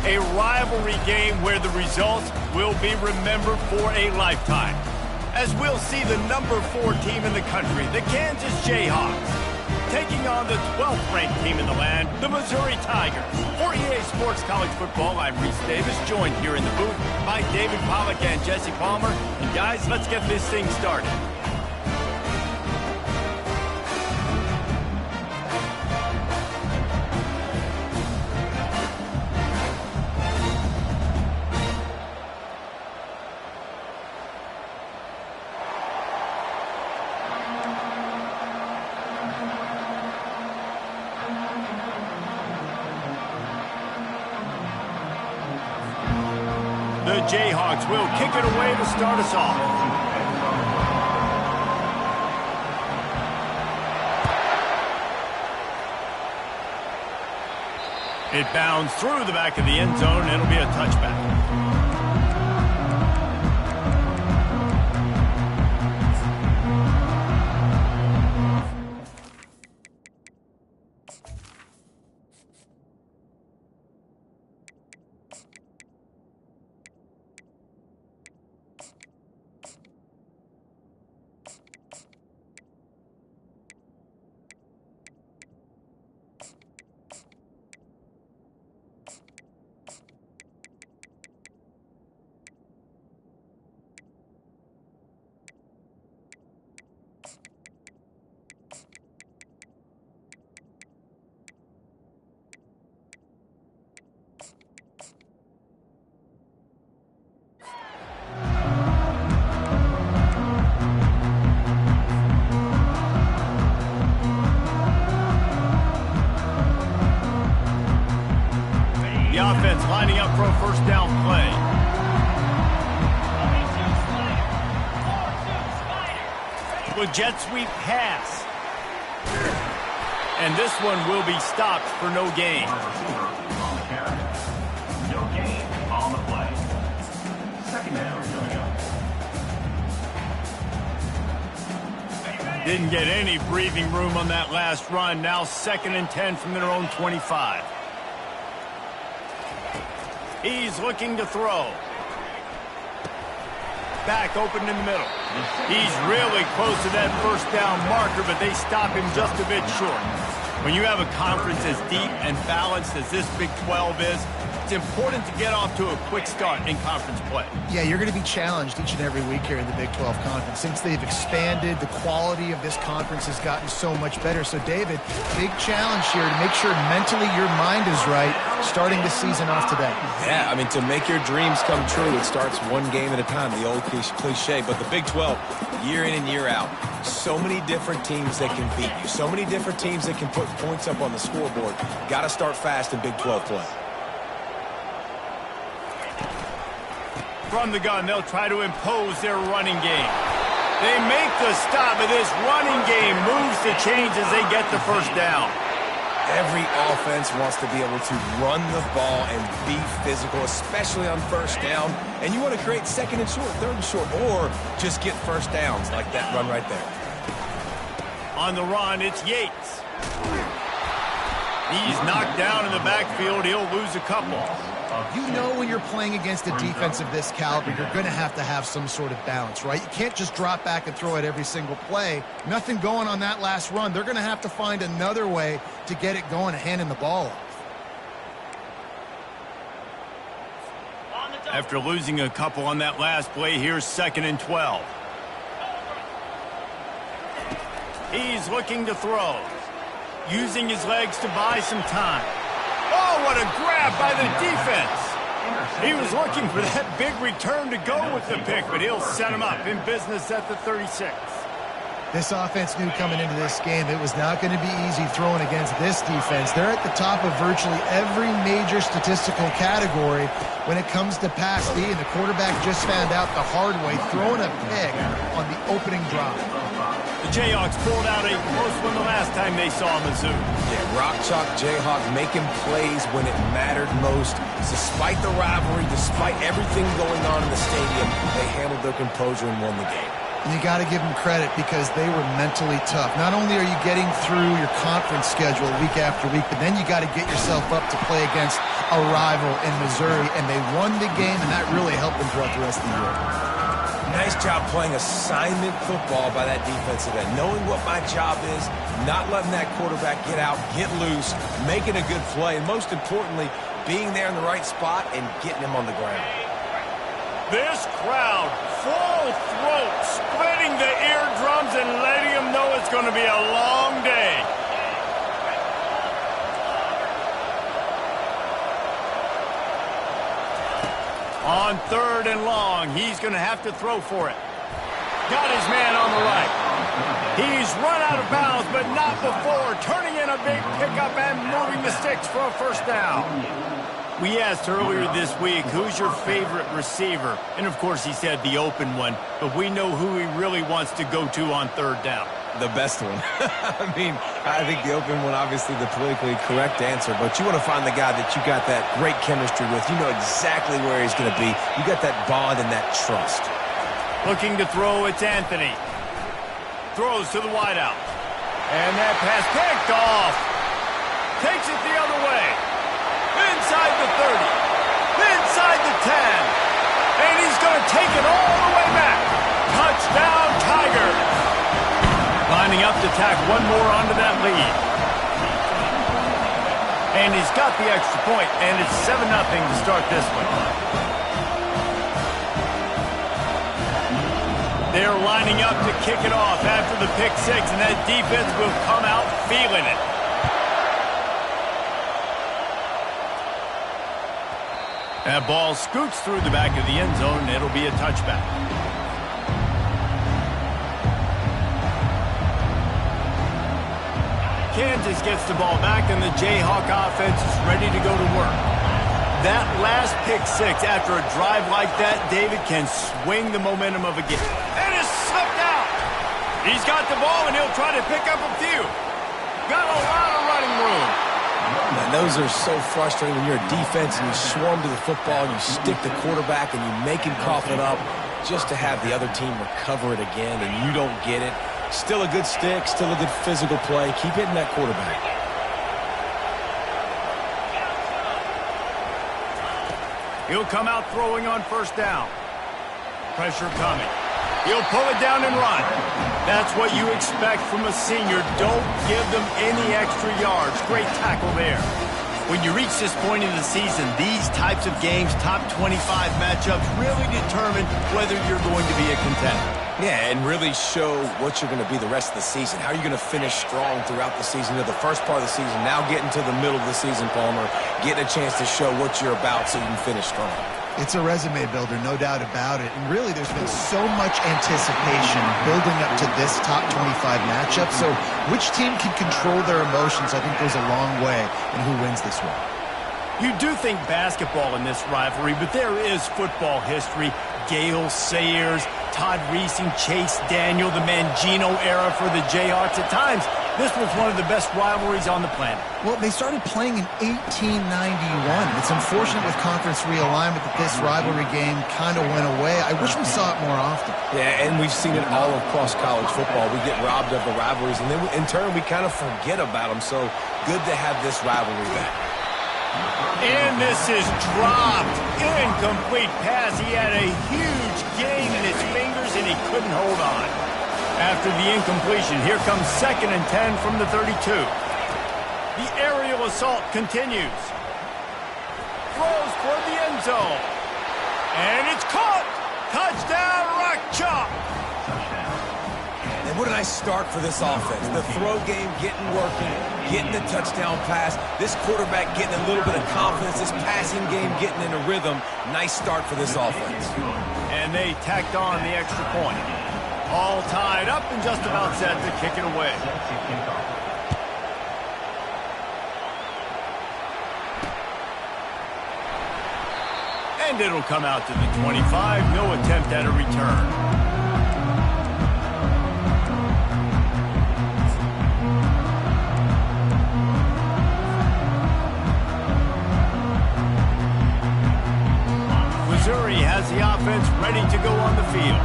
A rivalry game where the results will be remembered for a lifetime. As we'll see the number 4 team in the country, the Kansas Jayhawks, taking on the 12th ranked team in the land, the Missouri Tigers. For EA Sports College Football, I'm Reese Davis, joined here in the booth by David Pollack and Jesse Palmer. And guys, let's get this thing started. The Jayhawks will kick it away to start us off. It bounds through the back of the end zone, and it'll be a touchback. The offense lining up for a first down play. With jet sweep pass. And this one will be stopped for no gain. No gain on the play. Second down coming up. Didn't get any breathing room on that last run. Now 2nd and 10 from their own 25. He's looking to throw. Back open in the middle. He's really close to that first down marker, but they stop him just a bit short. When you have a conference as deep and balanced as this Big 12 is, it's important to get off to a quick start in conference play. Yeah, you're going to be challenged each and every week here in the Big 12 Conference. Since they've expanded, the quality of this conference has gotten so much better. So, David, big challenge here to make sure mentally your mind is right starting the season off today. Yeah, I mean, to make your dreams come true, it starts one game at a time, the old cliche. But the Big 12, year in and year out, so many different teams that can beat you, so many different teams that can put points up on the scoreboard. Got to start fast in Big 12 play. From the gun, they'll try to impose their running game. They make the stop, but this running game moves the chains as they get the first down. Every offense wants to be able to run the ball and be physical, especially on first down. And you want to create 2nd and short, 3rd and short, or just get first downs like that run right there. On the run, it's Yates. He's knocked down in the backfield. He'll lose a couple. You know when you're playing against a defense of this caliber, you're going to have some sort of balance, right? You can't just drop back and throw it every single play. Nothing going on that last run. They're going to have to find another way to get it going and handing the ball off. After losing a couple on that last play, here's 2nd and 12. He's looking to throw, using his legs to buy some time. Oh, what a grab by the defense. He was looking for that big return to go with the pick, but he'll set him up in business at the 36. This offense knew coming into this game it was not going to be easy throwing against this defense. They're at the top of virtually every major statistical category when it comes to pass D, and the quarterback just found out the hard way, throwing a pick on the opening drive. The Jayhawks pulled out a close one the last time they saw Mizzou. Yeah, rock chalk Jayhawk making plays when it mattered most. Despite the rivalry, despite everything going on in the stadium, they handled their composure and won the game. And you got to give them credit because they were mentally tough. Not only are you getting through your conference schedule week after week, but then you got to get yourself up to play against a rival in Missouri, and they won the game, and that really helped them throughout the rest of the year. Nice job playing assignment football by that defensive end. Knowing what my job is, not letting that quarterback get out, get loose, making a good play, and most importantly, being there in the right spot and getting him on the ground. This crowd, full throat, splitting the eardrums and letting them know it's going to be a long day. On 3rd and long, he's going to have to throw for it. Got his man on the right. He's run out of bounds, but not before turning in a big pickup and moving the sticks for a first down. We asked earlier this week, who's your favorite receiver? And, of course, he said the open one, but we know who he really wants to go to on 3rd down. The best one. I mean, I think the open one, obviously the politically correct answer, but you want to find the guy that you got that great chemistry with. You know exactly where he's going to be. You got that bond and that trust. Looking to throw, it's Anthony. Throws to the wideout. And that pass picked off. Takes it the other way. Inside the 30. Inside the 10. And he's going to take it all the way back. Touchdown, Tigers. Lining up to tack one more onto that lead. And he's got the extra point, and it's 7-0 to start this one. They're lining up to kick it off after the pick six, and that defense will come out feeling it. That ball scoots through the back of the end zone, and it'll be a touchback. Kansas gets the ball back, and the Jayhawk offense is ready to go to work. That last pick six after a drive like that, David, can swing the momentum of a game. And it's slipped out. He's got the ball, and he'll try to pick up a few. Got a lot of running room. Man, those are so frustrating when you're a defense and you swarm to the football, you stick the quarterback, and you make him cough it up just to have the other team recover it again, and you don't get it. Still a good stick, still a good physical play. Keep hitting that quarterback. He'll come out throwing on 1st down. Pressure coming. He'll pull it down and run. That's what you expect from a senior. Don't give them any extra yards. Great tackle there. When you reach this point in the season, these types of games, top 25 matchups, really determine whether you're going to be a contender. Yeah, and really show what you're going to be the rest of the season. How are you going to finish strong throughout the season, to the first part of the season, now getting to the middle of the season, Palmer, getting a chance to show what you're about so you can finish strong. It's a resume builder, no doubt about it. And really, there's been so much anticipation building up to this top 25 matchup. So which team can control their emotions, I think, goes a long way in who wins this one. You do think basketball in this rivalry, but there is football history. Gale Sayers, Todd Reesing, Chase Daniel, the Mangino era for the Jayhawks. At times, this was one of the best rivalries on the planet. Well, they started playing in 1891. It's unfortunate with conference realignment that this rivalry game kind of went away. I wish we saw it more often. Yeah, and we've seen it all across college football. We get robbed of the rivalries, and then in turn, we kind of forget about them. So good to have this rivalry back. And this is dropped. Incomplete pass. He had a huge gain in his fingers, and he couldn't hold on. After the incompletion, here comes 2nd and 10 from the 32. The aerial assault continues. Throws toward the end zone. And it's caught. Touchdown, Rock Chalk. And what a nice start for this offense. The throw game getting working, getting the touchdown pass. This quarterback getting a little bit of confidence. This passing game getting in a rhythm. Nice start for this offense. And they tacked on the extra point. All tied up and just about set to kick it away. And it'll come out to the 25. No attempt at a return. Missouri has the offense ready to go on the field.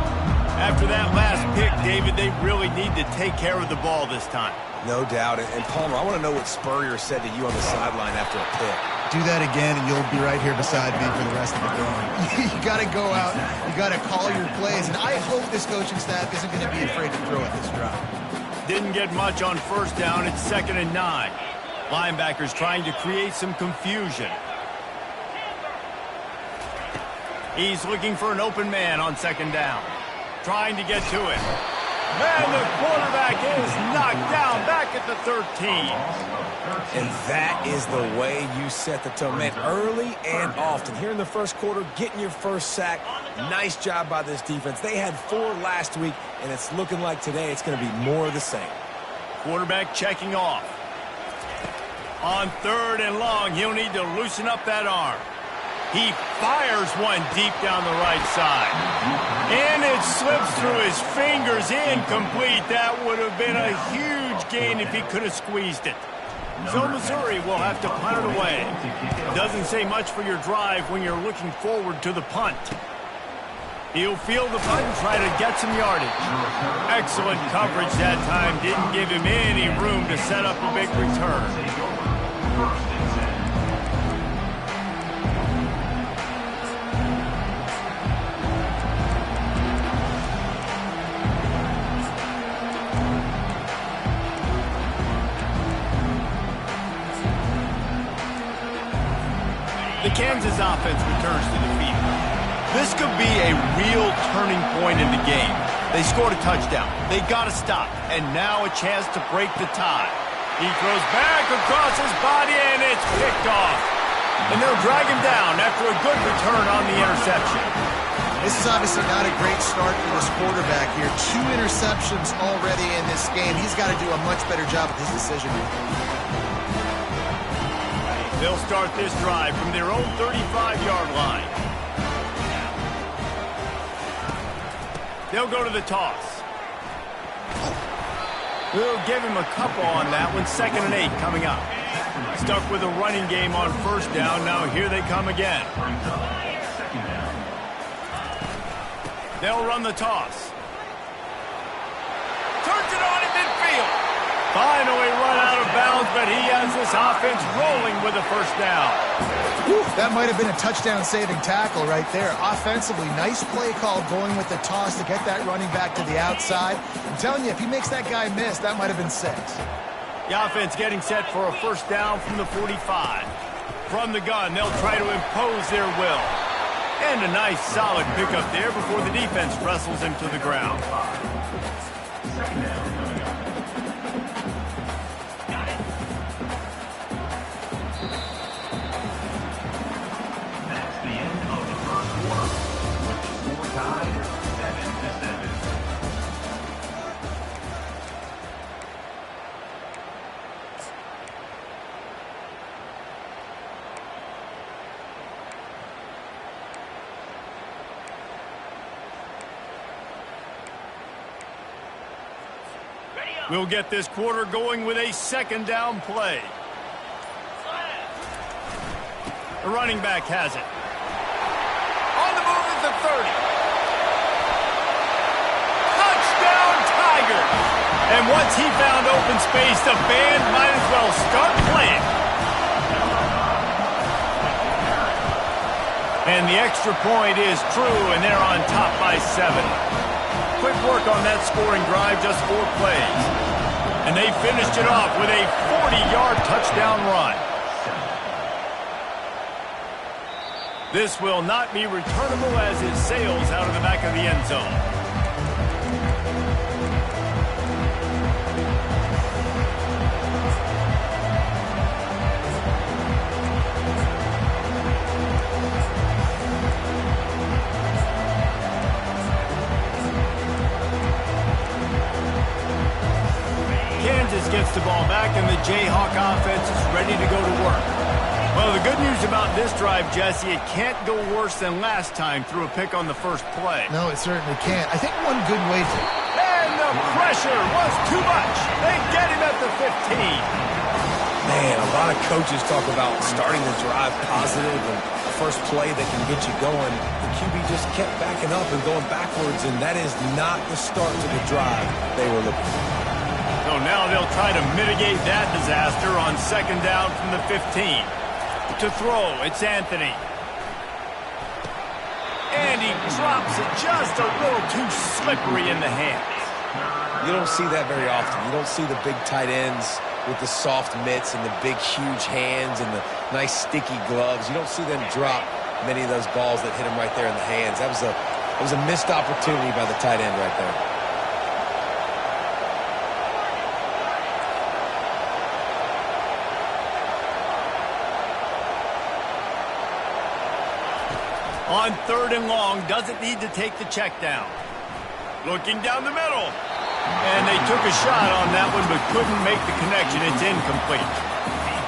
After that last pick, David, they really need to take care of the ball this time. No doubt. And Palmer, I want to know what Spurrier said to you on the sideline after a pick. Do that again, and you'll be right here beside me for the rest of the game. You got to go out. You got to call your plays, and I hope this coaching staff isn't going to be afraid to throw at this drive. Didn't get much on first down. It's 2nd and 9. Linebackers trying to create some confusion. He's looking for an open man on 2nd down. Trying to get to it. And the quarterback is knocked down back at the 13. And that is the way you set the tone. Man, early and often. Here in the first quarter, getting your first sack. Nice job by this defense. They had 4 last week, and it's looking like today it's going to be more of the same. Quarterback checking off. On 3rd and long, he'll need to loosen up that arm. He fires one deep down the right side. And it slips through his fingers, incomplete. That would have been a huge gain if he could have squeezed it. So Missouri will have to punt it away. Doesn't say much for your drive when you're looking forward to the punt. He'll field the punt and try to get some yardage. Excellent coverage that time. Didn't give him any room to set up a big return. The Kansas offense returns to the field. This could be a real turning point in the game. They scored a touchdown. They got to stop. And now a chance to break the tie. He throws back across his body, and it's picked off. And they'll drag him down after a good return on the interception. This is obviously not a great start for this quarterback here. 2 interceptions already in this game. He's got to do a much better job with his decision-making. They'll start this drive from their own 35-yard line. They'll go to the toss. We'll give him a couple on that one. 2nd and 8 coming up. Stuck with a running game on first down. Now here they come again. They'll run the toss. Turns it on in midfield. Finally run out of bounds, but he has this offense rolling with a first down. Whew, that might have been a touchdown-saving tackle right there. Offensively, nice play call going with the toss to get that running back to the outside. I'm telling you, if he makes that guy miss, that might have been 6. The offense getting set for a first down from the 45. From the gun, they'll try to impose their will. And a nice solid pickup there before the defense wrestles him to the ground. We'll get this quarter going with a 2nd down play. The running back has it. On the move at the 30. Touchdown, Tigers! And once he found open space, the band might as well start playing. And the extra point is true, and they're on top by 7. Quick work on that scoring drive, just 4 plays. And they finished it off with a 40-yard touchdown run. This will not be returnable as it sails out of the back of the end zone. Gets the ball back, and the Jayhawk offense is ready to go to work. Well, the good news about this drive, Jesse, it can't go worse than last time through a pick on the first play. No, it certainly can't. I think one good way to... And the pressure was too much. They get him at the 15. Man, a lot of coaches talk about starting the drive positive and the first play that can get you going. The QB just kept backing up and going backwards, and that is not the start to the drive they were looking for. So now they'll try to mitigate that disaster on 2nd down from the 15. To throw, it's Anthony. And he drops it just a little too slippery in the hands. You don't see that very often. You don't see the big tight ends with the soft mitts and the big, huge hands and the nice, sticky gloves. You don't see them drop many of those balls that hit him right there in the hands. That was a missed opportunity by the tight end right there. On 3rd and long, doesn't need to take the check down. Looking down the middle. And they took a shot on that one, but couldn't make the connection. It's incomplete.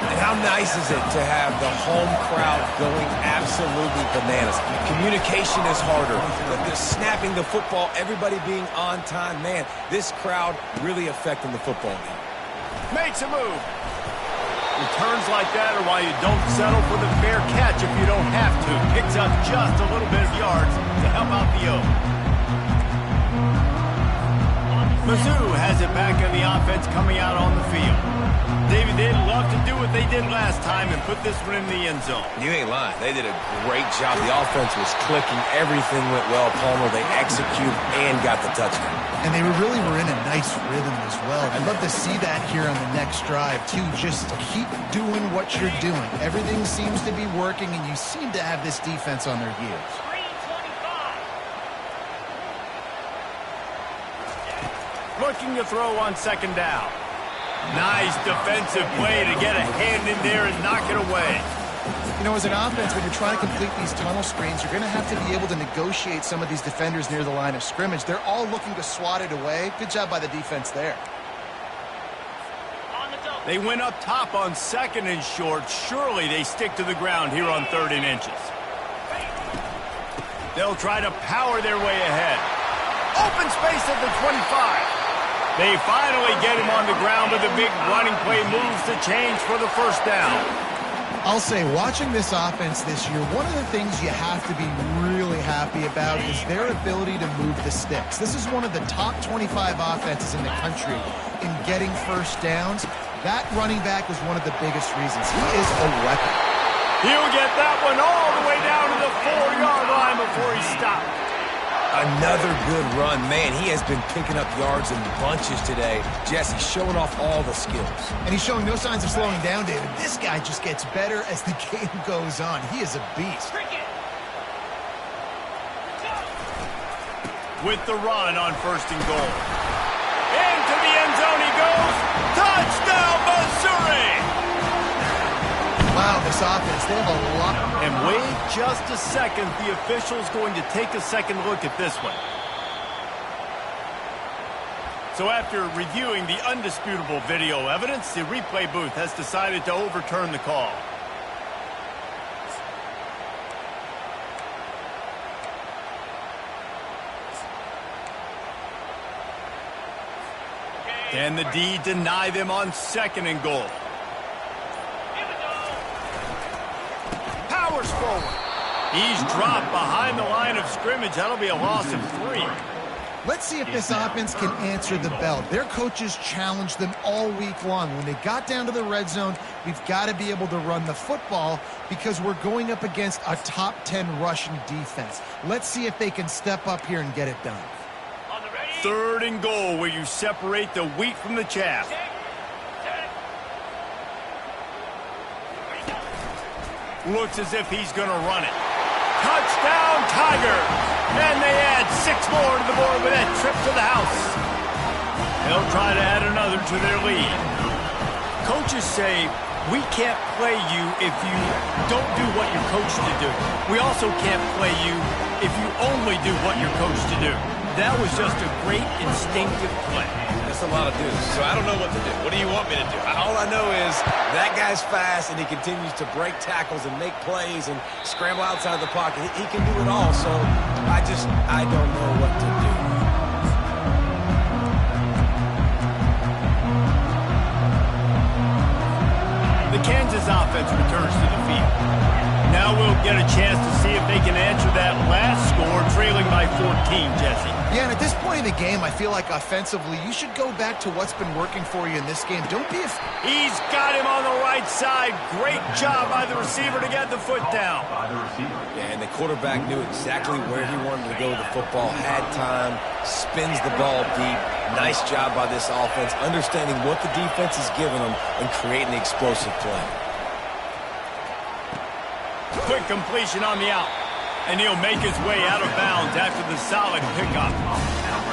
And how nice is it to have the home crowd going absolutely bananas? Communication is harder. They're snapping the football, everybody being on time. Man, this crowd really affecting the football game. Makes a move. Returns like that are why you don't settle for the fair catch if you don't have to. Picks up just a little bit of yards to help out the O. Mizzou has it back in the offense coming out on the field. David, they'd love to do what they did last time and put this one in the end zone. You ain't lying. They did a great job. The offense was clicking. Everything went well, Palmer. They executed and got the touchdown. And they really were in a nice rhythm as well. I'd love to see that here on the next drive, too. Just keep doing what you're doing. Everything seems to be working, and you seem to have this defense on their heels. Looking to throw on 2nd down. Nice defensive play to get a hand in there and knock it away. You know, as an offense, when you're trying to complete these tunnel screens, you're going to have to be able to negotiate some of these defenders near the line of scrimmage. They're all looking to swat it away. Good job by the defense there. They went up top on 2nd and short. Surely they stick to the ground here on 3rd and inches. They'll try to power their way ahead. Open space at the 25. They finally get him on the ground, but the big running play moves the chains for the 1st down. I'll say, watching this offense this year, one of the things you have to be really happy about is their ability to move the sticks. This is one of the top 25 offenses in the country in getting 1st downs. That running back is one of the biggest reasons. He is a weapon. He'll get that one all the way down to the 4-yard line before he stopped. Another good run. Man, he has been picking up yards in bunches today. Jesse showing off all the skills. And he's showing no signs of slowing down, David. This guy just gets better as the game goes on. He is a beast. With the run on 1st and goal. Into the end zone he goes. Touchdown, Missouri! Wow, this offense, they have a lot. And wait just a second. The official's going to take a second look at this one. So after reviewing the undisputable video evidence, the replay booth has decided to overturn the call. Can the D deny them on 2nd and goal? Powers forward. He's dropped behind the line of scrimmage. That'll be a loss of 3. Let's see if this offense can answer the bell. Their coaches challenged them all week long. When they got down to the red zone, we've got to be able to run the football because we're going up against a top 10 rushing defense. Let's see if they can step up here and get it done. 3rd and goal, where you separate the wheat from the chaff. Looks as if he's going to run it. Touchdown, Tigers! And they add 6 more to the board with that trip to the house. They'll try to add another to their lead. Coaches say, we can't play you if you don't do what you're coached to do. We also can't play you if you only do what you're coached to do. That was just a great instinctive play. That's a lot of dudes, so I don't know what to do. What do you want me to do? All I know is that guy's fast, and he continues to break tackles and make plays and scramble outside the pocket. He can do it all, so I don't know what to do. The Kansas offense returns to the field. Now we'll get a chance to see if they can answer that last score, trailing by 14, Jesse. Yeah, and at this point in the game, I feel like offensively, you should go back to what's been working for you in this game. Don't be He's got him on the right side. Great job by the receiver to get the foot down. Yeah, and the quarterback knew exactly where he wanted to go with the football, had time, spins the ball deep. Nice job by this offense, understanding what the defense is giving them and creating the explosive play. Quick completion on the out. And he'll make his way out of bounds after the solid pickup.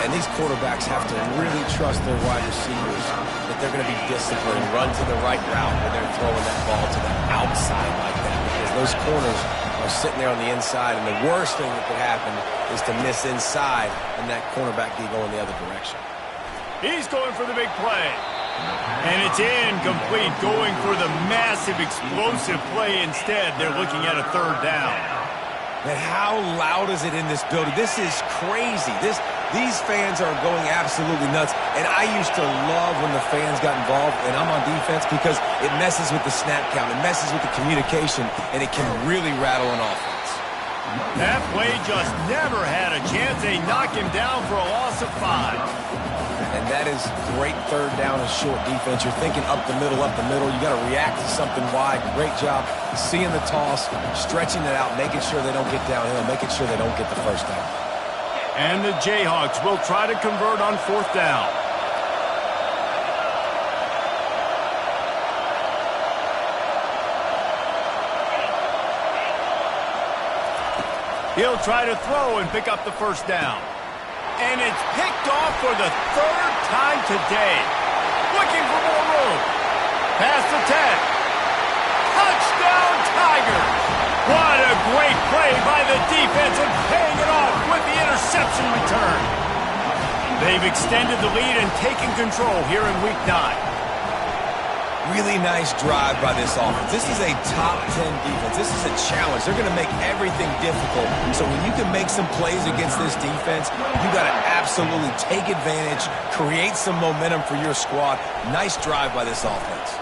And these quarterbacks have to really trust their wide receivers that they're going to be disciplined, run to the right route when they're throwing that ball to the outside like that, because those corners are sitting there on the inside, and the worst thing that could happen is to miss inside and that cornerback be going the other direction. He's going for the big play. And it's incomplete, going for the massive explosive play instead. They're looking at a third down. Man, how loud is it in this building? This is crazy. These fans are going absolutely nuts. And I used to love when the fans got involved, and I'm on defense, because it messes with the snap count. It messes with the communication, and it can really rattle an offense. That play just never had a chance. They knock him down for a loss of 5. And that is great third down and short defense. You're thinking up the middle. You got to react to something wide. Great job seeing the toss, stretching it out, making sure they don't get downhill, making sure they don't get the first down. And the Jayhawks will try to convert on fourth down. He'll try to throw and pick up the first down. And it's picked off for the third time today. Looking for more room. Past the 10. Touchdown, Tigers. What a great play by the defense, and paying it off with the interception return. They've extended the lead and taken control here in Week 9. Really nice drive by this offense. This is a top 10 defense. This is a challenge. They're going to make everything difficult. So when you can make some plays against this defense, you got to absolutely take advantage, create some momentum for your squad. Nice drive by this offense.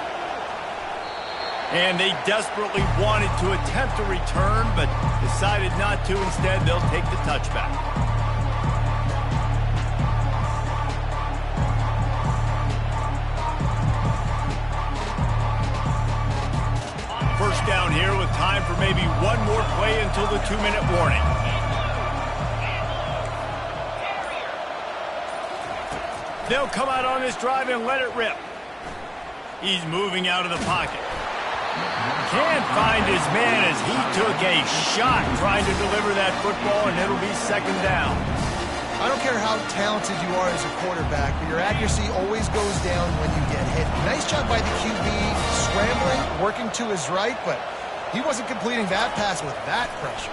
And they desperately wanted to attempt a return, but decided not to. Instead, they'll take the touchback. First down here with time for maybe one more play until the 2-minute warning. They'll come out on this drive and let it rip. He's moving out of the pocket. Can't find his man as he took a shot trying to deliver that football, and it'll be second down. I don't care how talented you are as a quarterback, but your accuracy always goes down when you get hit. Nice job by the QB scrambling, working to his right, but he wasn't completing that pass with that pressure.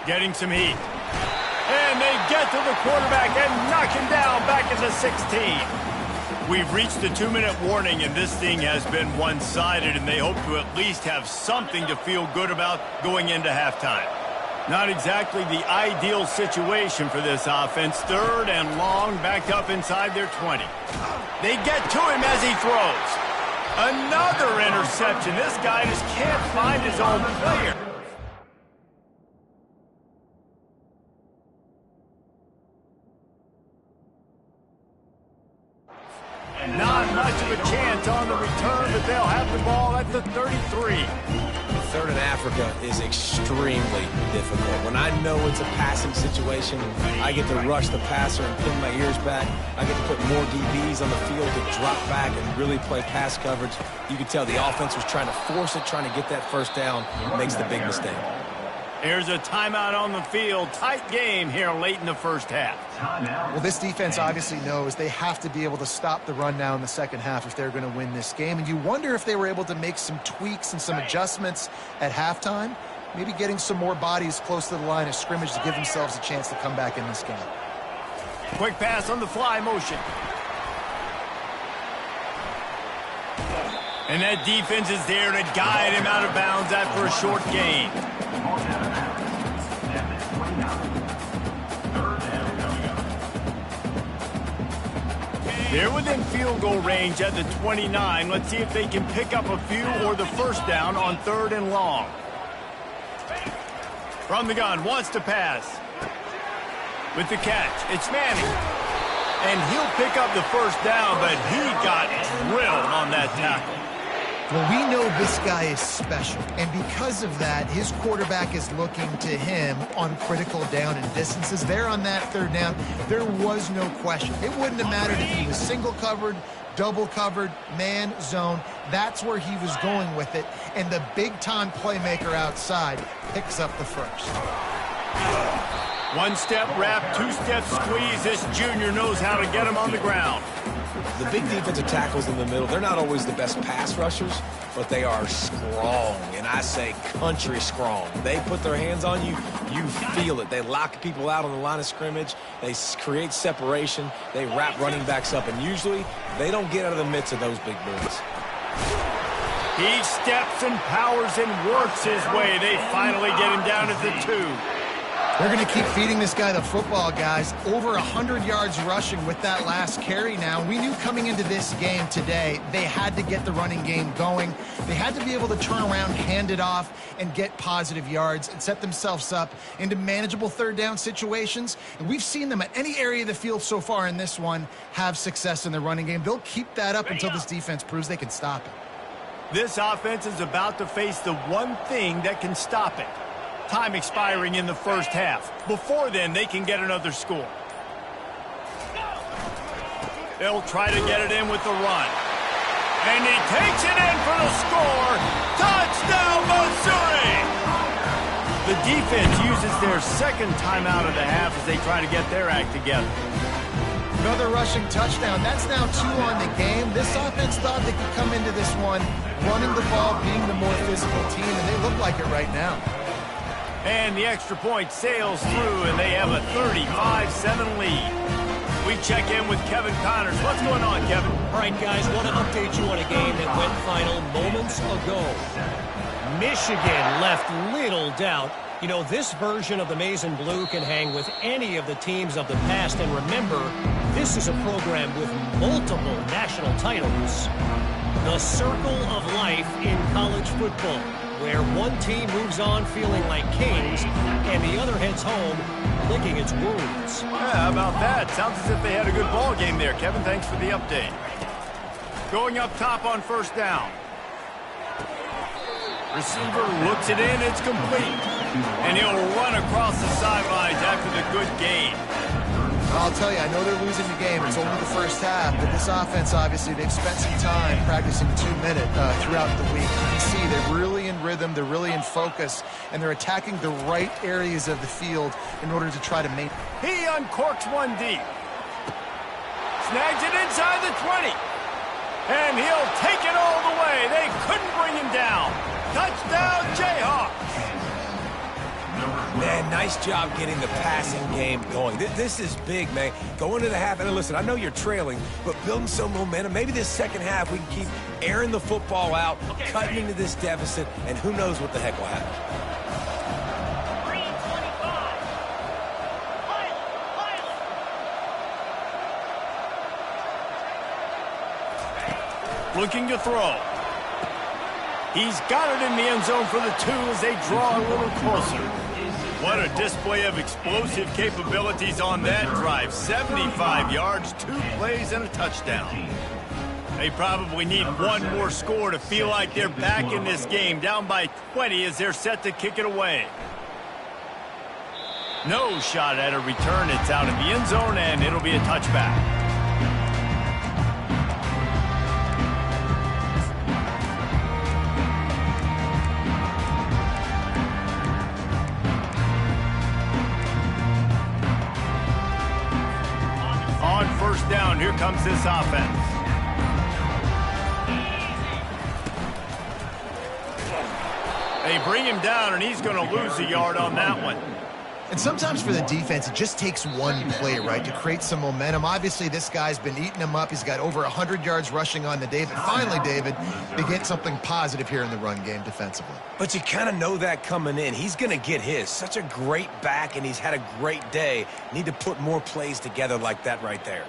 Getting some heat. And they get to the quarterback and knock him down back at the 16. We've reached the 2-minute warning, and this thing has been one-sided, and they hope to at least have something to feel good about going into halftime. Not exactly the ideal situation for this offense. Third and long, backed up inside their 20. They get to him as he throws. Another interception. This guy just can't find his own player. Not much of a chance on the return, but they'll have the ball at the 33. Third in Africa is extremely difficult. When I know it's a passing situation, I get to rush the passer and pin my ears back. I get to put more DBs on the field to drop back and really play pass coverage. You can tell the offense was trying to force it, trying to get that first down, makes the big mistake. Here's a timeout on the field. Tight game here late in the first half. Well, this defense obviously knows they have to be able to stop the run now in the second half if they're going to win this game. And you wonder if they were able to make some tweaks and some adjustments at halftime, maybe getting some more bodies close to the line of scrimmage to give themselves a chance to come back in this game. Quick pass on the fly motion. And that defense is there to guide him out of bounds after a short gain. They're within field goal range at the 29. Let's see if they can pick up a few or the first down on third and long. From the gun, wants to pass. With the catch, it's Manning. And he'll pick up the first down, but he got drilled on that tackle. Well, we know this guy is special, and because of that, his quarterback is looking to him on critical down and distances. There on that third down, there was no question. It wouldn't have mattered if he was single covered, double covered, man, zone. That's where he was going with it, and the big-time playmaker outside picks up the first. One-step wrap, two-step squeeze. This junior knows how to get him on the ground. The big defensive tackles in the middle, they're not always the best pass rushers, but they are strong, and I say country strong. They put their hands on you, you feel it. They lock people out on the line of scrimmage. They create separation. They wrap running backs up, and usually they don't get out of the midst of those big boys. He steps and powers and works his way. They finally get him down at the 2. They're going to keep feeding this guy the football, guys. Over 100 yards rushing with that last carry now. We knew coming into this game today, they had to get the running game going. They had to be able to turn around, hand it off, and get positive yards and set themselves up into manageable third down situations. And we've seen them at any area of the field so far in this one have success in the running game. They'll keep that up until this defense proves they can stop it. This offense is about to face the one thing that can stop it. Time expiring in the first half. Before then, they can get another score. They'll try to get it in with the run. And he takes it in for the score. Touchdown, Missouri! The defense uses their second timeout of the half as they try to get their act together. Another rushing touchdown. That's now 2 on the game. This offense thought they could come into this one running the ball, being the more physical team, and they look like it right now. And the extra point sails through, and they have a 35-7 lead. We check in with Kevin Connors. What's going on, Kevin? All right, guys, want to update you on a game that went final moments ago. Michigan left little doubt. You know, this version of the Maize and Blue can hang with any of the teams of the past. And remember, this is a program with multiple national titles. The circle of life in college football, where one team moves on feeling like kings and the other heads home licking its wounds. Yeah, how about that? Sounds as if they had a good ball game there, Kevin. Thanks for the update. Going up top on first down. Receiver looks it in, it's complete. And he'll run across the sidelines after the good gain. I'll tell you, I know they're losing the game. It's only the first half, but this offense, obviously, they've spent some time practicing 2-minute throughout the week. You can see they're really in rhythm, they're really in focus, and they're attacking the right areas of the field in order to try to make. He uncorks one deep. Snags it inside the 20. And he'll take it all the way. They couldn't bring him down. Touchdown, Jayhawks. Man, nice job getting the passing game going. This is big, man. Going to the half, and listen, I know you're trailing, but building some momentum. Maybe this second half we can keep airing the football out, cutting into this deficit, and who knows what the heck will happen. Looking to throw. He's got it in the end zone for the 2 as they draw a little closer. What a display of explosive capabilities on that drive. 75 yards, 2 plays, and a touchdown. They probably need one more score to feel like they're back in this game, down by 20 as they're set to kick it away. No shot at a return. It's out in the end zone, and it'll be a touchback. Down, here comes this offense. They bring him down, and he's going to lose a yard on that one. And sometimes for the defense, it just takes one play, right, to create some momentum. Obviously, this guy's been eating them up. He's got over 100 yards rushing on the day. But finally, David, they get something positive here in the run game defensively. But you kind of know that coming in. He's going to get his. Such a great back, and he's had a great day. Need to put more plays together like that right there.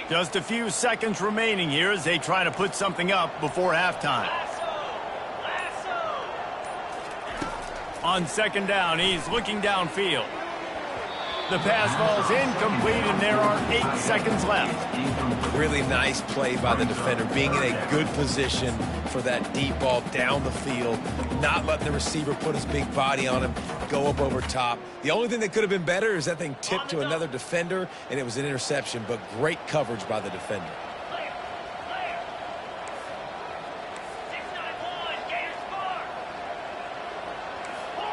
Just a few seconds remaining here as they try to put something up before halftime. On second down, he's looking downfield. The pass falls incomplete, and there are 8 seconds left. Really nice play by the defender, being in a good position for that deep ball down the field, not letting the receiver put his big body on him, go up over top. The only thing that could have been better is that thing tipped to another defender, and it was an interception, but great coverage by the defender.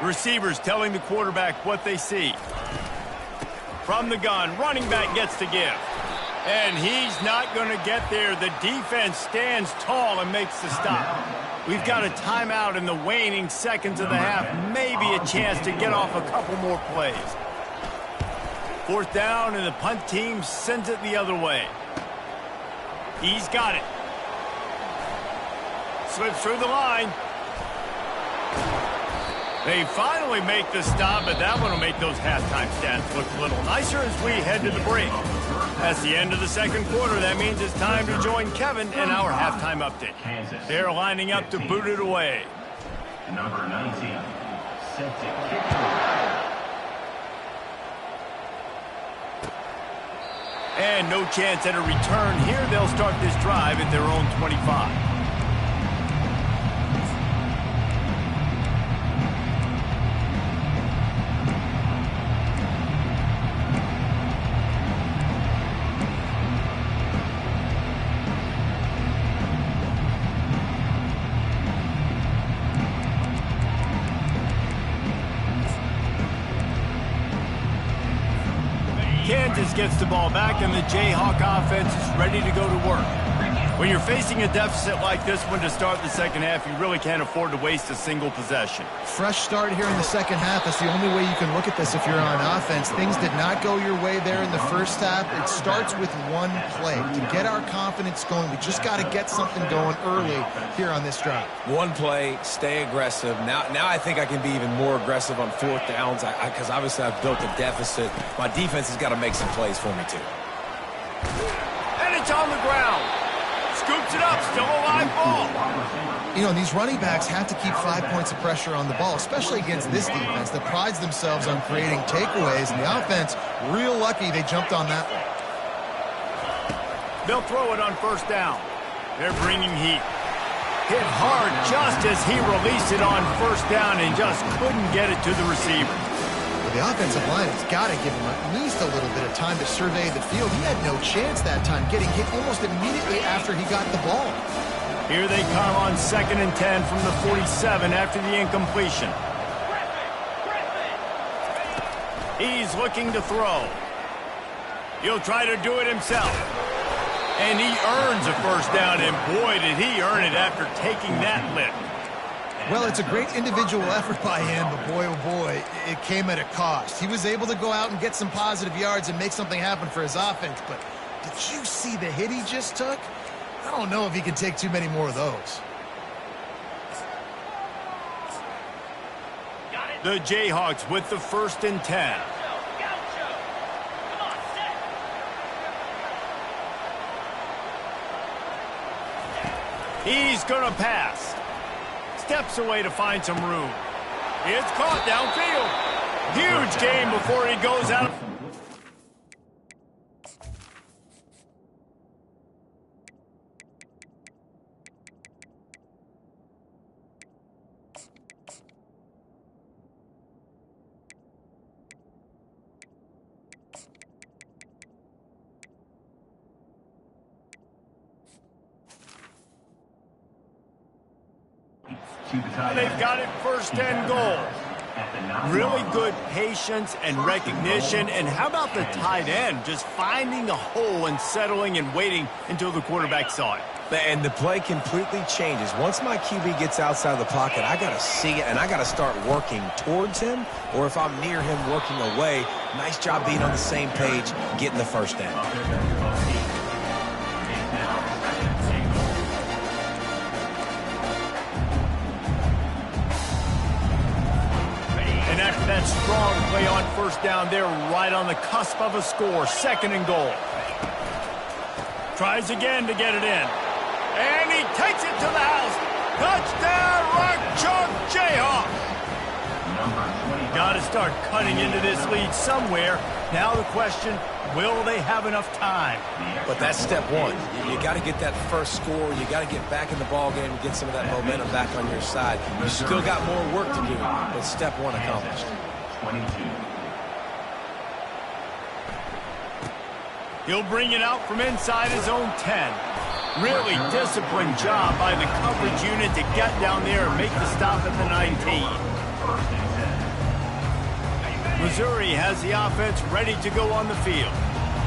Receivers telling the quarterback what they see. From the gun, running back gets to give. And he's not going to get there. The defense stands tall and makes the stop. We've got a timeout in the waning seconds of the half. Maybe a chance to get off a couple more plays. 4th down, and the punt team sends it the other way. He's got it. Slips through the line. They finally make the stop, but that one will make those halftime stats look a little nicer as we head to the break. That's the end of the second quarter. That means it's time to join Kevin in our halftime update. They're lining up to boot it away. Number 19, set to kick. And no chance at a return here. They'll start this drive at their own 25. Kansas gets the ball back, and the Jayhawk offense is ready to go to work. When you're facing a deficit like this one to start the second half, you really can't afford to waste a single possession. Fresh start here in the second half. That's the only way you can look at this if you're on offense. Things did not go your way there in the first half. It starts with one play. To get our confidence going, we just got to get something going early here on this drive. One play, stay aggressive. Now I think I can be even more aggressive on 4th downs because obviously I've built a deficit. My defense has got to make some plays for me too. And it's on the ground. Scoops it up, still a live ball. You know, these running backs have to keep 5 points of pressure on the ball, especially against this defense that prides themselves on creating takeaways. And the offense, real lucky they jumped on that one. They'll throw it on 1st down. They're bringing heat. Hit hard just as he released it on 1st down and just couldn't get it to the receiver. The offensive line has got to give him at least a little bit of time to survey the field. He had no chance that time, getting hit almost immediately after he got the ball. Here they come on 2nd and 10 from the 47 after the incompletion. He's looking to throw. He'll try to do it himself. And he earns a 1st down, and boy, did he earn it after taking that lift. Well, it's a great individual effort by him, but boy, oh boy, it came at a cost. He was able to go out and get some positive yards and make something happen for his offense, but did you see the hit he just took? I don't know if he can take too many more of those. The Jayhawks with the 1st and 10. He's going to pass. Steps away to find some room. It's caught downfield. Huge game before he goes out. They've got it 1st and goal. Really good patience and recognition. And how about the tight end just finding a hole and settling and waiting until the quarterback saw it? And the play completely changes. Once my QB gets outside the pocket, I got to see it, and I got to start working towards him, or if I'm near him working away, nice job being on the same page, getting the 1st down. And after that strong play on 1st down, they're right on the cusp of a score. 2nd and goal. Tries again to get it in. And he takes it to the house. Touchdown, Rock Chalk Jayhawks. start cutting into this lead somewhere. Now the question, will they have enough time? But that's step one. You got to get that first score. You got to get back in the ball game and get some of that momentum back on your side. You still got more work to do, but step one accomplished. 22. He'll bring it out from inside his own 10. Really disciplined job by the coverage unit to get down there and make the stop at the 19. Missouri has the offense ready to go on the field.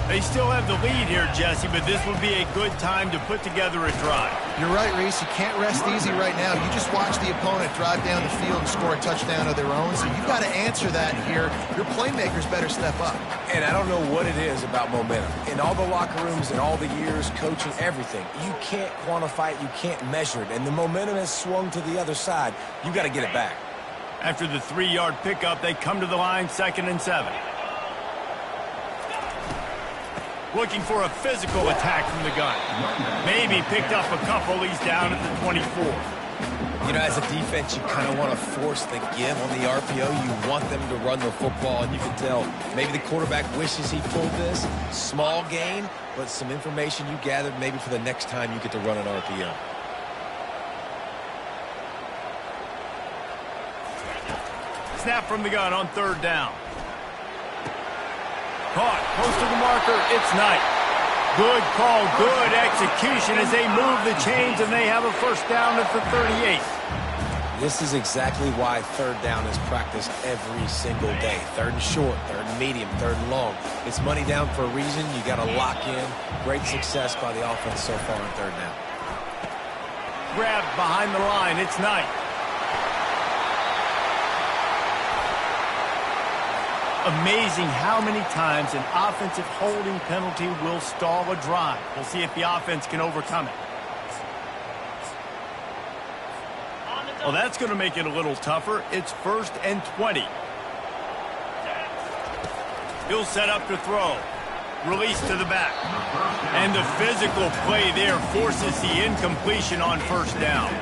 They still have the lead here, Jesse, but this would be a good time to put together a drive. You're right, Reese. You can't rest easy right now. You just watch the opponent drive down the field and score a touchdown of their own, so you've got to answer that here. Your playmakers better step up. And I don't know what it is about momentum. In all the locker rooms and all the years, coaching, everything, you can't quantify it, you can't measure it, and the momentum has swung to the other side. You got to get it back. After the 3-yard pickup, they come to the line, 2nd and 7. Looking for a physical attack from the gun. Maybe picked up a couple. He's down at the 24. You know, as a defense, you kind of want to force the give on the RPO. You want them to run the football, and you can tell maybe the quarterback wishes he pulled this. Small gain, but some information you gathered maybe for the next time you get to run an RPO. Snap from the gun on 3rd down. Caught, close to the marker, it's Knight. Good call, good execution as they move the chains and they have a first down at the 38. This is exactly why 3rd down is practiced every single day. 3rd and short, 3rd and medium, 3rd and long. It's money down for a reason. You got to lock in. Great success by the offense so far on 3rd down. Grabbed behind the line, it's Knight. Amazing how many times an offensive holding penalty will stall a drive. We'll see if the offense can overcome it. Well, that's going to make it a little tougher. It's 1st and 20. He'll set up to throw. Release to the back. And the physical play there forces the incompletion on 1st down.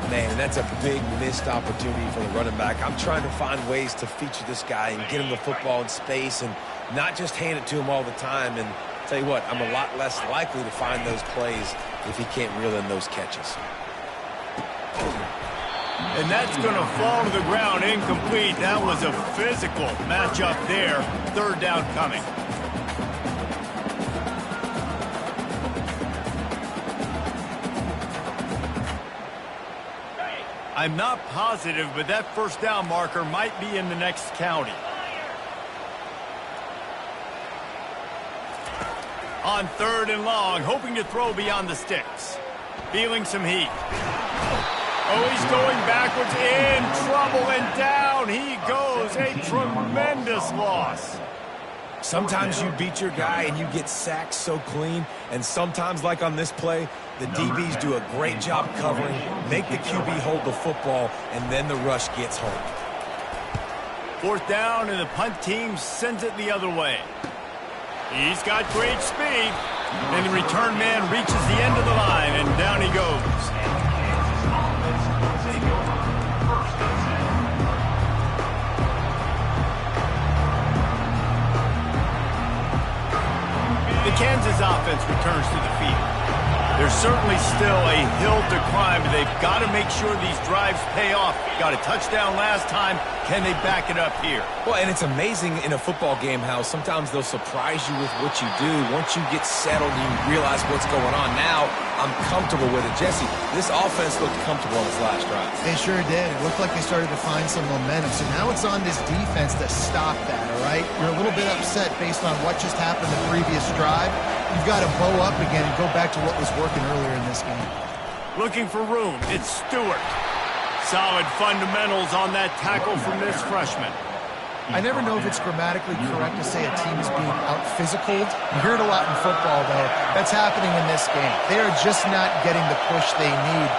Man, and that's a big missed opportunity for the running back. I'm trying to find ways to feature this guy and get him the football in space and not just hand it to him all the time. And tell you what, I'm a lot less likely to find those plays if he can't reel in those catches. And that's going to fall to the ground incomplete. That was a physical matchup there. 3rd down coming. I'm not positive, but that 1st down marker might be in the next county. On 3rd and long, hoping to throw beyond the sticks. Feeling some heat. Oh, he's going backwards, in trouble, and down he goes. A tremendous loss. Sometimes you beat your guy and you get sacked so clean, and sometimes, like on this play, the DBs do a great job covering, make the QB hold the football, and then the rush gets home. 4th down, and the punt team sends it the other way. He's got great speed, and the return man reaches the end of the line, and down he goes. The Kansas offense returns to the field. There's certainly still a hill to climb, but they've got to make sure these drives pay off. Got a touchdown last time. Can they back it up here? Well, and it's amazing in a football game how sometimes they'll surprise you with what you do. Once you get settled, you realize what's going on. Now, I'm comfortable with it. Jesse, this offense looked comfortable on this last drive. They sure did. It looked like they started to find some momentum. So now it's on this defense to stop that, all right? You're a little bit upset based on what just happened the previous drive. You've got to bow up again and go back to what was working earlier in this game. Looking for room. It's Stewart. Solid fundamentals on that tackle from this freshman. I never know if it's grammatically correct to say a team is being out-physicaled. You hear it a lot in football, though. That's happening in this game. They are just not getting the push they need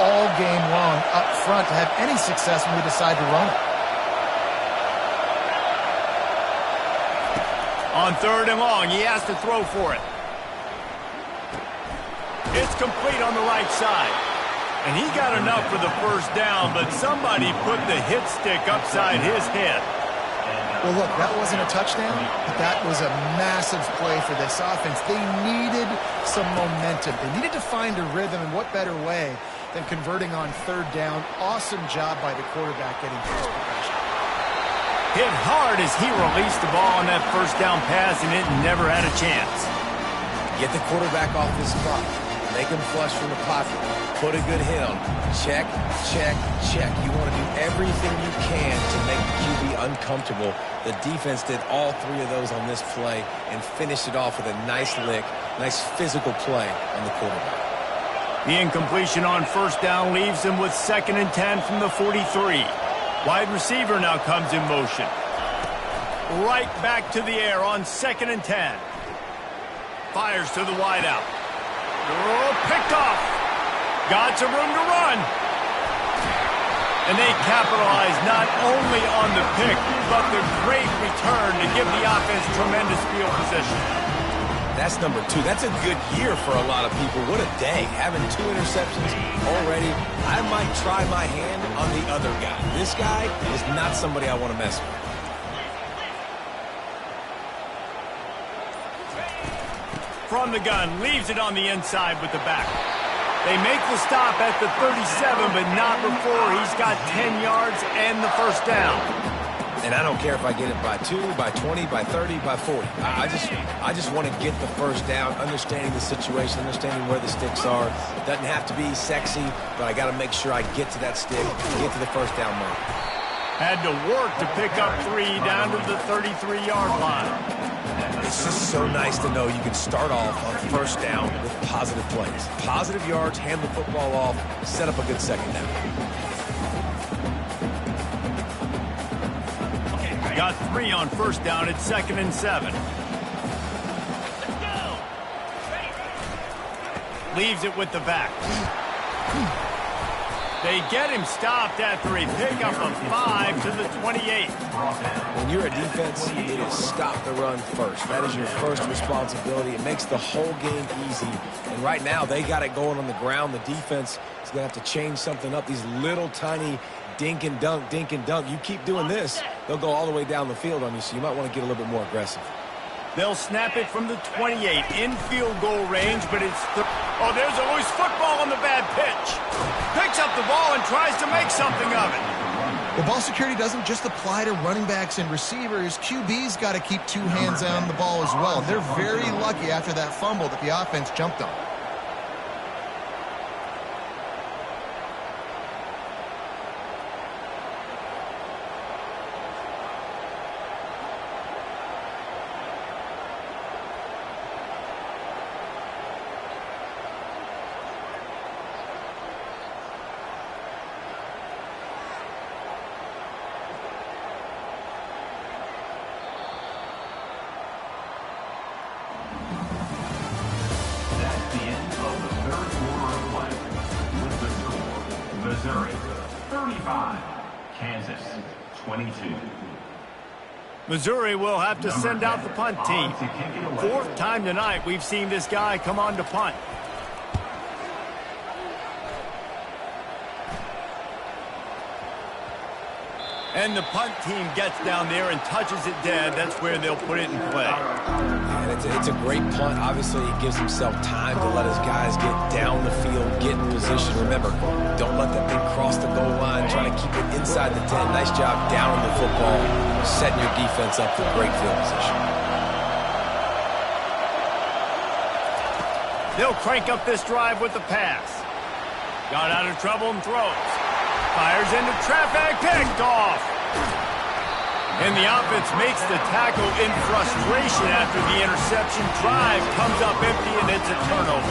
all game long up front to have any success when they decide to run it. On 3rd and long, he has to throw for it. It's complete on the right side. And he got enough for the 1st down, but somebody put the hit stick upside his head. Well, look, that wasn't a touchdown, but that was a massive play for this offense. They needed some momentum. They needed to find a rhythm, and what better way than converting on third down. Awesome job by the quarterback getting first progression. Hit hard as he released the ball on that first down pass, and it never had a chance. Get the quarterback off his spot. Make him flush from the pocket. Put a good hit on him. Check, check, check. You want to do everything you can to make the QB uncomfortable. The defense did all three of those on this play and finished it off with a nice lick, nice physical play on the quarterback. The incompletion on first down leaves him with 2nd and 10 from the 43. Wide receiver now comes in motion. Right back to the air on 2nd and 10. Fires to the wideout. Oh, picked off. Got some room to run. And they capitalize not only on the pick, but the great return to give the offense tremendous field position. That's number 2. That's a good year for a lot of people. What a day. Having 2 interceptions already. I might try my hand on the other guy. This guy is not somebody I want to mess with. From the gun, leaves it on the inside with the back. They make the stop at the 37, but not before he's got 10 yards and the first down. And I don't care if I get it by 2, by 20, by 30, by 40. I just want to get the first down, understanding the situation, understanding where the sticks are. Doesn't have to be sexy, but I got to make sure I get to that stick, get to the first down mark. Had to work to pick up 3 down to the 33-yard line. It's just so nice to know you can start off on first down with positive plays. Positive yards, hand the football off, set up a good second down. Got 3 on first down at 2nd and 7. Leaves it with the back. They get him stopped after a pickup of 5 to the 28. When you're a defense, you need to stop the run first. That is your first responsibility. It makes the whole game easy. And right now, they got it going on the ground. The defense is going to have to change something up. These little tiny dink and dunk, dink and dunk. You keep doing this, they'll go all the way down the field on you, so you might want to get a little bit more aggressive. They'll snap it from the 28 in field goal range, but it's oh, there's always football on the bad pitch. Picks up the ball and tries to make something of it. Well, ball security doesn't just apply to running backs and receivers. QB's got to keep 2 hands on the ball as well. They're very lucky after that fumble that the offense jumped on. Missouri 35, Kansas 22. Missouri will have to send out the punt team. 4th time tonight we've seen this guy come on to punt. And the punt team gets down there and touches it dead. That's where they'll put it in play. And it's a great punt. Obviously, he gives himself time to let his guys get down the field, get in position. Remember, don't let that thing cross the goal line. Try to keep it inside the 10. Nice job down the football, setting your defense up for great field position. They'll crank up this drive with the pass. Got out of trouble and throws. Fires into traffic, picked off. And the offense makes the tackle in frustration after the interception. Drive comes up empty, and it's a turnover.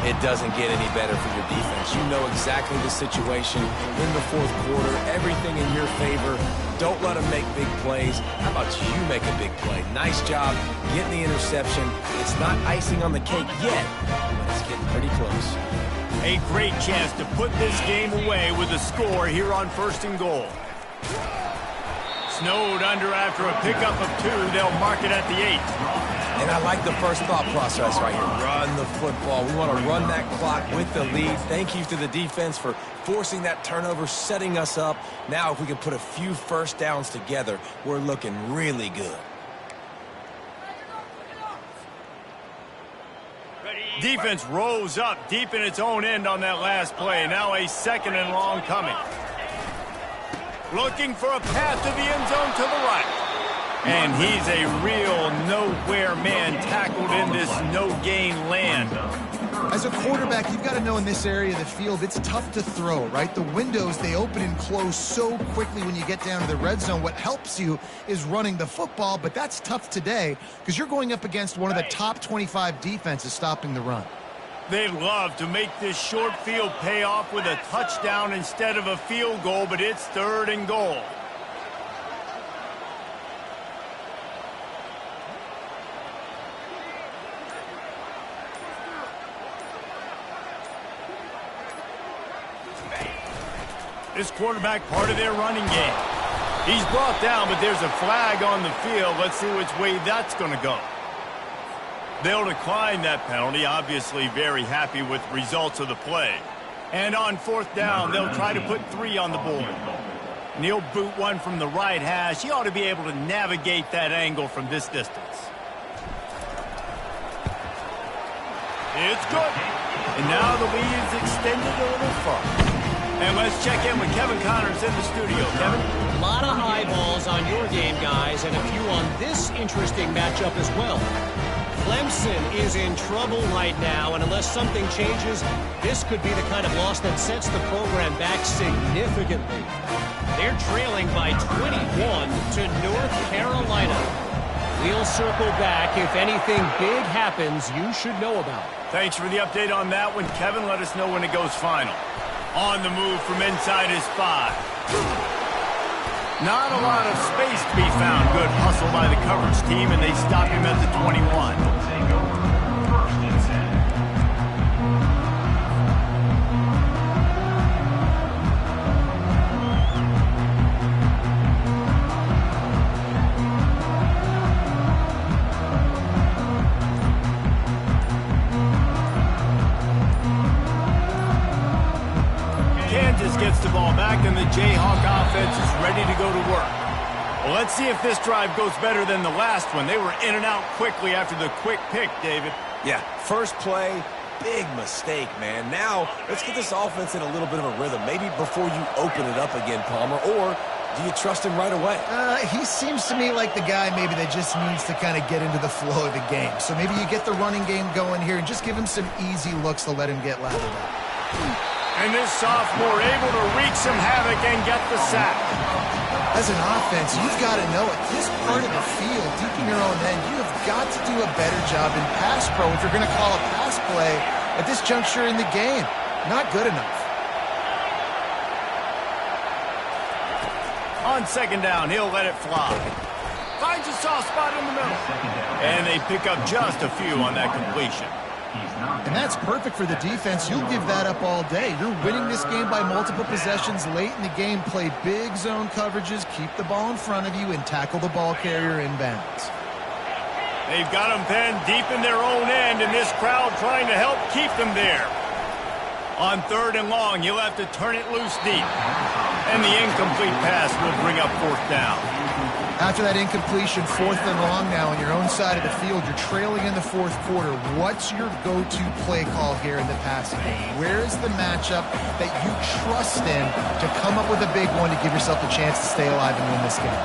It doesn't get any better for your defense. You know exactly the situation in the 4th quarter. Everything in your favor. Don't let them make big plays. How about you make a big play? Nice job getting the interception. It's not icing on the cake yet, but it's getting pretty close. A great chance to put this game away with a score here on 1st and goal. Snowed under after a pickup of 2. They'll mark it at the 8. And I like the first thought process right here. Run the football. We want to run that clock with the lead. Thank you to the defense for forcing that turnover, setting us up. Now if we can put a few first downs together, we're looking really good. Defense rose up deep in its own end on that last play. Now a 2nd and long coming. Looking for a path to the end zone to the right. And he's a real nowhere man tackled in this no-gain land. As a quarterback, you've got to know in this area of the field, it's tough to throw, right? The windows, they open and close so quickly when you get down to the red zone. What helps you is running the football, but that's tough today because you're going up against one of the top 25 defenses stopping the run. They'd love to make this short field pay off with a touchdown instead of a field goal, but it's 3rd and goal. This quarterback part of their running game. He's brought down, but there's a flag on the field. Let's see which way that's going to go. They'll decline that penalty, obviously very happy with results of the play. And on 4th down, they'll try to put 3 on the board. And he'll boot one from the right hash. He ought to be able to navigate that angle from this distance. It's good. And now the lead is extended a little further. And let's check in with Kevin Connors in the studio. Kevin? A lot of eyeballs on your game, guys, and a few on this interesting matchup as well. Clemson is in trouble right now, and unless something changes, this could be the kind of loss that sets the program back significantly. They're trailing by 21 to North Carolina. We'll circle back. If anything big happens, you should know about it. Thanks for the update on that one, Kevin. Let us know when it goes final. On the move from inside his 5. Not a lot of space to be found. Good hustle by the coverage team, and they stop him at the 21. Take over 1st and 10. Gets the ball back, and the Jayhawk offense is ready to go to work. Well, let's see if this drive goes better than the last one. They were in and out quickly after the quick pick, David. Yeah, first play, big mistake, man. Now, let's get this offense in a little bit of a rhythm. Maybe before you open it up again, Palmer, or do you trust him right away? He seems to me like the guy maybe that just needs to kind of get into the flow of the game. So maybe you get the running game going here and just give him some easy looks to let him get lathered up. And this sophomore able to wreak some havoc and get the sack. As an offense, you've got to know it. This part of the field, deep in your own end, you have got to do a better job in pass pro if you're going to call a pass play at this juncture in the game. Not good enough. On 2nd down, he'll let it fly. Finds a soft spot in the middle. And they pick up just a few on that completion. And that's perfect for the defense. You'll give that up all day. You're winning this game by multiple possessions late in the game. Play big zone coverages, keep the ball in front of you, and tackle the ball carrier inbounds. They've got them penned deep in their own end, and this crowd trying to help keep them there. On 3rd and long, you'll have to turn it loose deep. And the incomplete pass will bring up 4th down. After that incompletion, 4th and long now on your own side of the field, you're trailing in the 4th quarter. What's your go-to play call here in the passing game? Where is the matchup that you trust in to come up with a big one to give yourself a chance to stay alive and win this game?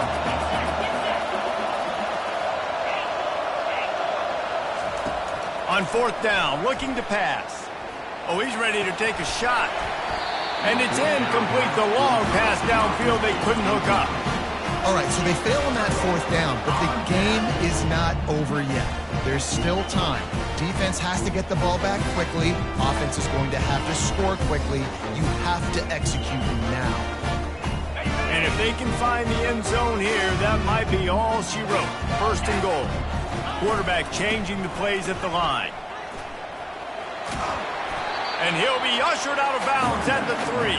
On 4th down, looking to pass. Oh, he's ready to take a shot. And it's incomplete. The long pass downfield they couldn't hook up. All right, so they fail on that 4th down, but the game is not over yet. There's still time. Defense has to get the ball back quickly. Offense is going to have to score quickly. You have to execute now. And if they can find the end zone here, that might be all she wrote. 1st and goal. Quarterback changing the plays at the line. And he'll be ushered out of bounds at the 3.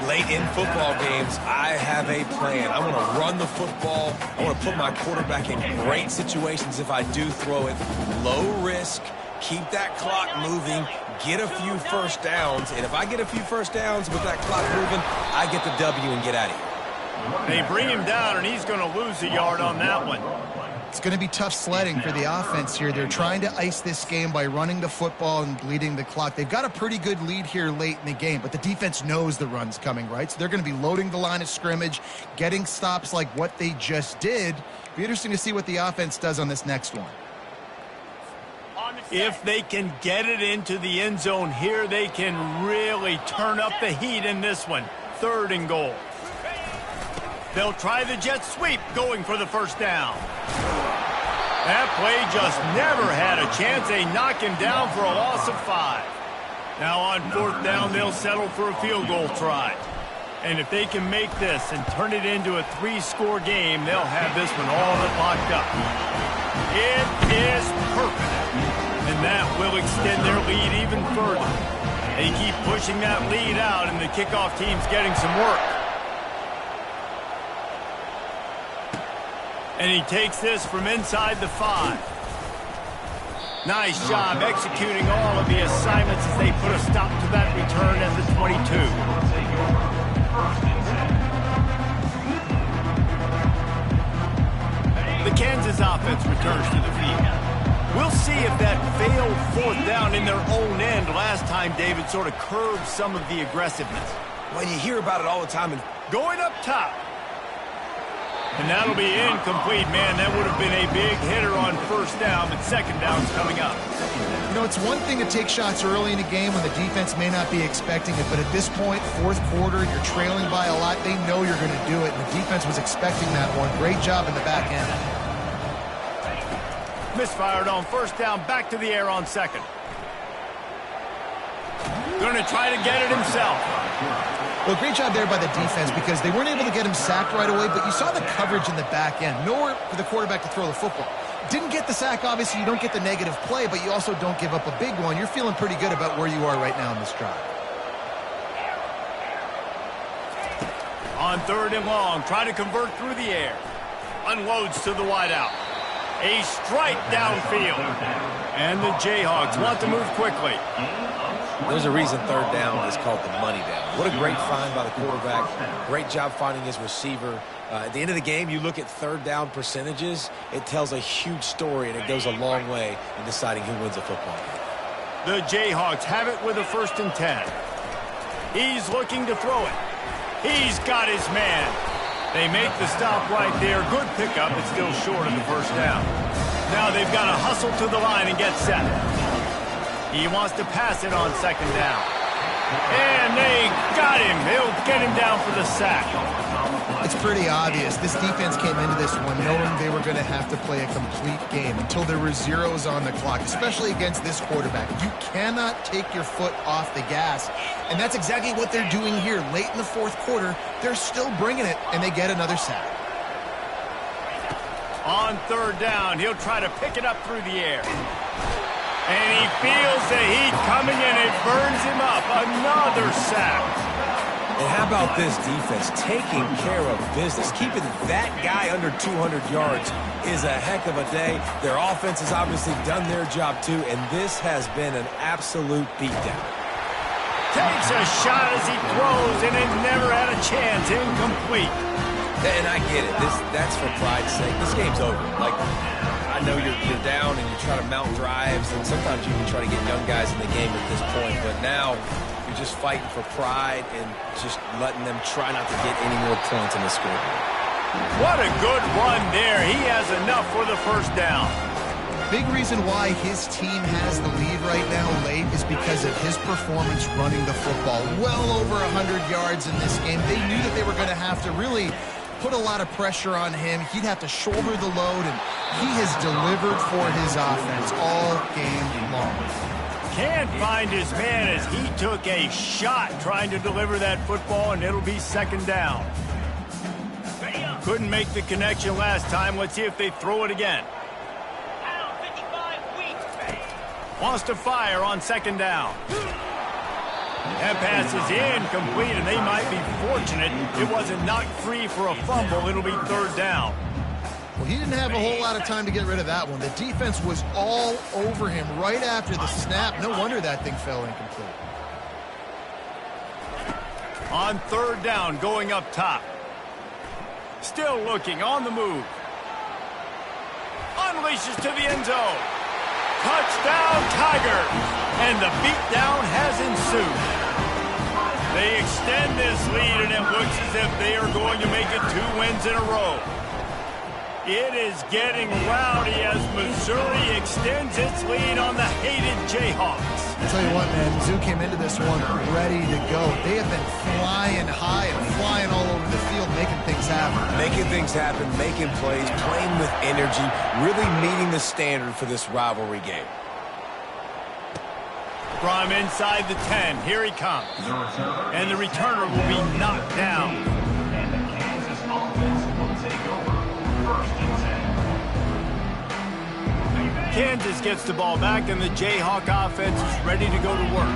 Late in football games, I have a plan. I want to run the football. I want to put my quarterback in great situations if I do throw it. Low risk, keep that clock moving, get a few first downs. And if I get a few first downs with that clock moving, I get the W and get out of here. They bring him down, and he's going to lose a yard on that one. It's going to be tough sledding for the offense here. They're trying to ice this game by running the football and bleeding the clock. They've got a pretty good lead here late in the game, but the defense knows the run's coming, right? So they're going to be loading the line of scrimmage, getting stops like what they just did. Be interesting to see what the offense does on this next one. If they can get it into the end zone here, they can really turn up the heat in this one. 3rd and goal. They'll try the jet sweep, going for the first down. That play just never had a chance. They knock him down for a loss of 5. Now on 4th down, they'll settle for a field goal try. And if they can make this and turn it into a 3-score game, they'll have this one all but locked up. It is perfect. And that will extend their lead even further. They keep pushing that lead out, and the kickoff team's getting some work. And he takes this from inside the 5. Nice job executing all of the assignments as they put a stop to that return at the 22. The Kansas offense returns to the field. We'll see if that failed 4th down in their own end last time, David, sort of curbed some of the aggressiveness. Well, you hear about it all the time. Going up top. And that'll be incomplete, man. That would have been a big hitter on 1st down, but 2nd down's coming up. You know, it's one thing to take shots early in a game when the defense may not be expecting it, but at this point, 4th quarter, you're trailing by a lot. They know you're going to do it, and the defense was expecting that one. Great job in the back end. Misfired on 1st down, back to the air on 2nd. Going to try to get it himself. Well, great job there by the defense because they weren't able to get him sacked right away, but you saw the coverage in the back end. Nowhere for the quarterback to throw the football. Didn't get the sack, obviously. You don't get the negative play, but you also don't give up a big one. You're feeling pretty good about where you are right now in this drive. On 3rd and long, try to convert through the air. Unloads to the wideout. A strike downfield. And the Jayhawks want to move quickly. There's a reason 3rd down is called the money down. What a great find by the quarterback. Great job finding his receiver. At the end of the game, you look at 3rd down percentages. It tells a huge story, and it goes a long way in deciding who wins a football game. The Jayhawks have it with a 1st and 10. He's looking to throw it. He's got his man. They make the stop right there. Good pickup, but still short of the 1st down. Now they've got to hustle to the line and get set. He wants to pass it on 2nd down. And they got him. He'll get him down for the sack. It's pretty obvious. This defense came into this one knowing they were going to have to play a complete game until there were zeros on the clock, especially against this quarterback. You cannot take your foot off the gas, and that's exactly what they're doing here. Late in the 4th quarter, they're still bringing it, and they get another sack. On 3rd down, he'll try to pick it up through the air. And he feels the heat coming in. It burns him up. Another sack. And how about this defense taking care of business? Keeping that guy under 200 yards is a heck of a day. Their offense has obviously done their job too, and this has been an absolute beatdown. Takes a shot as he throws, and it never had a chance. Incomplete. And I get it. That's for pride's sake. This game's over. Like, I know you're down and you try to mount drives, and sometimes you can try to get young guys in the game at this point, but now you're just fighting for pride and just letting them try not to get any more points in the scoreboard. What a good run there. He has enough for the 1st down. Big reason why his team has the lead right now late is because of his performance running the football. Well over 100 yards in this game. They knew that they were going to have to really put a lot of pressure on him. He'd have to shoulder the load, and he has delivered for his offense all game long. Can't find his man as he took a shot trying to deliver that football, and it'll be 2nd down. Couldn't make the connection last time. Let's see if they throw it again. Wants to fire on 2nd down. That pass is incomplete, and they might be fortunate it wasn't knocked free for a fumble. It'll be third down. Well, he didn't have a whole lot of time to get rid of that one. The defense was all over him right after the snap. No wonder that thing fell incomplete. On third down, going up top. Still looking, on the move. Unleashes to the end zone. Touchdown, Tigers! And the beatdown has ensued. They extend this lead, and it looks as if they are going to make it 2 wins in a row. It is getting rowdy as Missouri extends its lead on the hated Jayhawks. I'll tell you what, man, Mizzou came into this one ready to go. They have been flying high and flying all over the field, making things happen. Making things happen, making plays, playing with energy, really meeting the standard for this rivalry game. From inside the 10, here he comes. And the returner will be knocked down. And the Kansas offense will take over. First and 10. Kansas gets the ball back, and the Jayhawk offense is ready to go to work.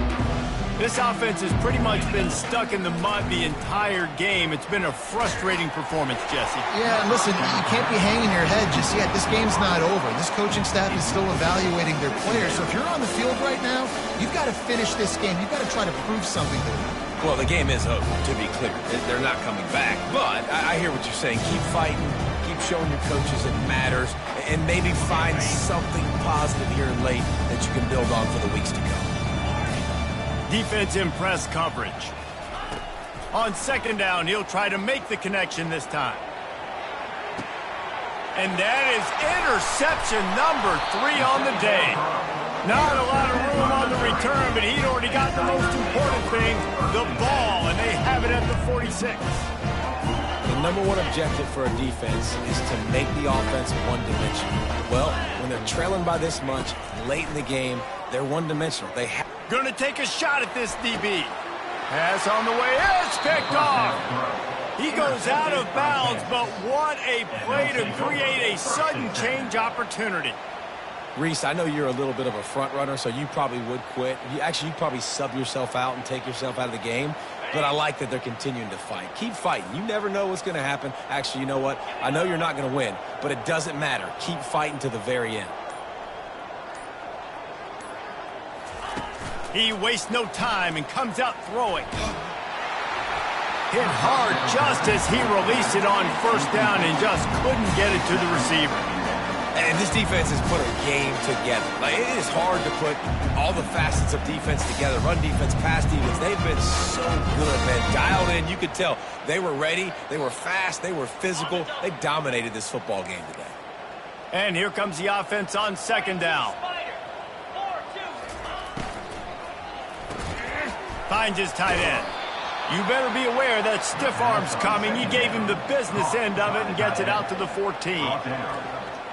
This offense has pretty much been stuck in the mud the entire game. It's been a frustrating performance, Jesse. Yeah, and listen, you can't be hanging your head just yet. This game's not over. This coaching staff is still evaluating their players. So if you're on the field right now, you've got to finish this game. You've got to try to prove something to them. Well, the game is over, to be clear. They're not coming back. But I hear what you're saying. Keep fighting. Keep showing your coaches it matters. And maybe find something positive here late that you can build on for the weeks to come. Defense in press coverage. On second down, he'll try to make the connection this time. And that is interception number 3 on the day. Not a lot of room on the return, but he'd already got the most important thing, the ball, and they have it at the 46. The number one objective for a defense is to make the offense one-dimensional. Well, when they're trailing by this much late in the game, they're one-dimensional. They have Gonna take a shot at this DB. Pass on the way. It's picked off. He goes out of bounds, but what a play to create a sudden change opportunity. Reese, I know you're a little bit of a front runner, so you probably would quit. You'd probably sub yourself out and take yourself out of the game. But I like that they're continuing to fight. Keep fighting. You never know what's going to happen. Actually, you know what? I know you're not going to win, but it doesn't matter. Keep fighting to the very end. He wastes no time and comes out throwing. Hit hard just as he released it on first down and just couldn't get it to the receiver. And this defense has put a game together. Like, it is hard to put all the facets of defense together. Run defense, pass defense. They've been so good, man. Dialed in. You could tell they were ready. They were fast. They were physical. They dominated this football game today. And here comes the offense on second down. Finds his tight end. You better be aware that stiff arm's coming. He gave him the business end of it and gets it out to the 14.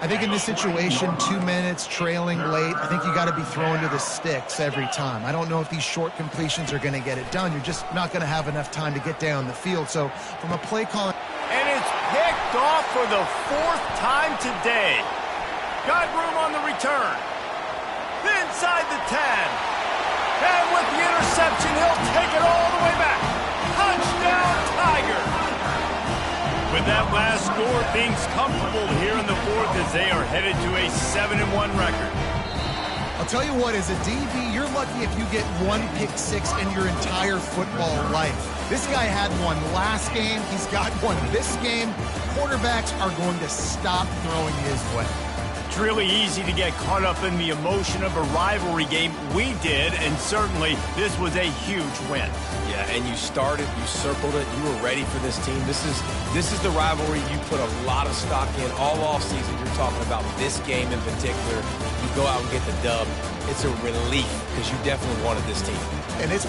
I think in this situation, 2 minutes, trailing late, I think you got to be throwing to the sticks every time. I don't know if these short completions are going to get it done. You're just not going to have enough time to get down the field. So from a play calling... And it's picked off for the 4th time today. Got room on the return. Inside the 10. And with the interception, he'll take it all the way back. Touchdown, Tigers! With that last score, things comfortable here in the 4th as they are headed to a 7-1 record. I'll tell you what, as a DB, you're lucky if you get 1 pick six in your entire football life. This guy had one last game. He's got one this game. Quarterbacks are going to stop throwing his way. It's really easy to get caught up in the emotion of a rivalry game. We did, and certainly this was a huge win. Yeah, and you started, you circled it, you were ready for this team. This is the rivalry you put a lot of stock in all offseason. You're talking about this game in particular. You go out and get the dub. It's a relief because you definitely wanted this team. And it's